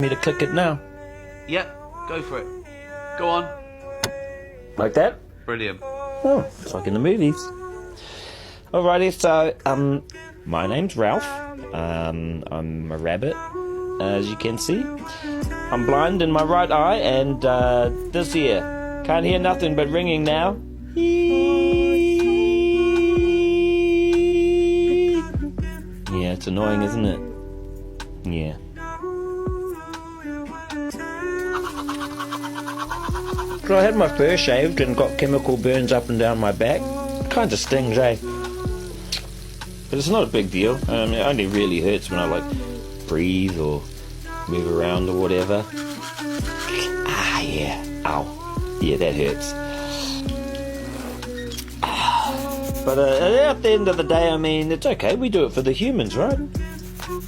Me to click it now. Yep, go for it. Go on. Like that? Brilliant. Oh, it's like in the movies. Alrighty, so, my name's Ralph. I'm a rabbit, as you can see. I'm blind in my right eye, and, this ear. Can't hear nothing but ringing now. Yeah, it's annoying, isn't it? Yeah. So I had my fur shaved and got chemical burns up and down my back. Kind of stings, eh? But it's not a big deal. It only really hurts when I, like, breathe or move around or whatever. Ah, yeah. Ow. Yeah, that hurts. But at the end of the day, I mean, it's okay. We do it for the humans, right?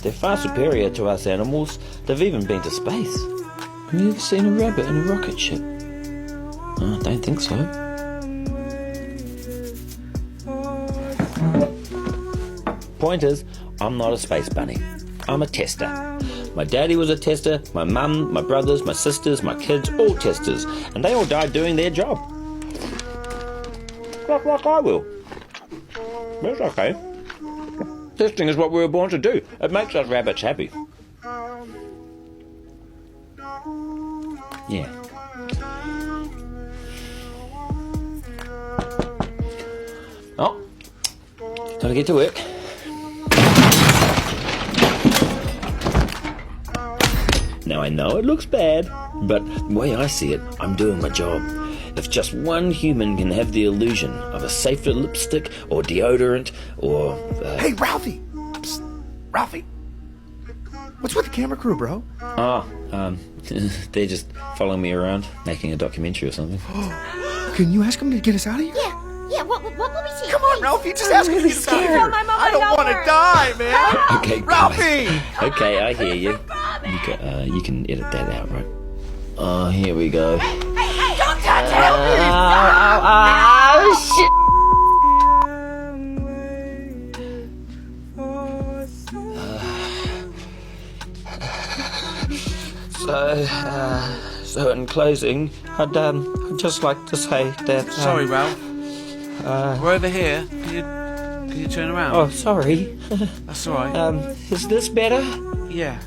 They're far superior to us animals. They've even been to space. Have you ever seen a rabbit in a rocket ship? I don't think so. Point is, I'm not a space bunny. I'm a tester. My daddy was a tester, my mum, my brothers, my sisters, my kids, all testers. And they all died doing their job. Like I will. That's okay. Testing is what we were born to do. It makes us rabbits happy. Yeah. Oh, time to get to work. Now I know it looks bad, but the way I see it, I'm doing my job. If just one human can have the illusion of a safer lipstick or deodorant or... Hey, Ralphie! Psst. Ralphie! What's with the camera crew, bro? They're just following me around, making a documentary or something. Can you ask them to get us out of here? Yeah, what will we see? Come on, Ralphie, just ask them to get us out of here. I don't want to die, man. Okay, Ralphie! Okay, I hear you. You can edit that out, right? Oh, here we go. Hey, don't touch it! Shit! So in closing, I'd just like to say that... Sorry, Ralph. We're over here. Can you turn around? Oh, sorry. That's alright. Is this better? Yeah.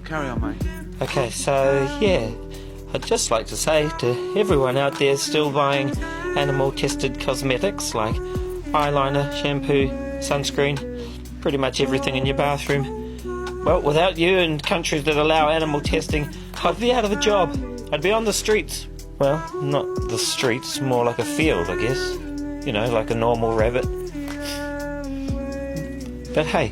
Carry on, mate. Okay, so, yeah. I'd just like to say to everyone out there still buying animal-tested cosmetics like eyeliner, shampoo, sunscreen, pretty much everything in your bathroom. Well, without you and countries that allow animal testing, I'd be out of a job. I'd be on the streets. Well, not the streets, more like a field, I guess. You know, like a normal rabbit. But hey.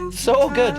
It's all good.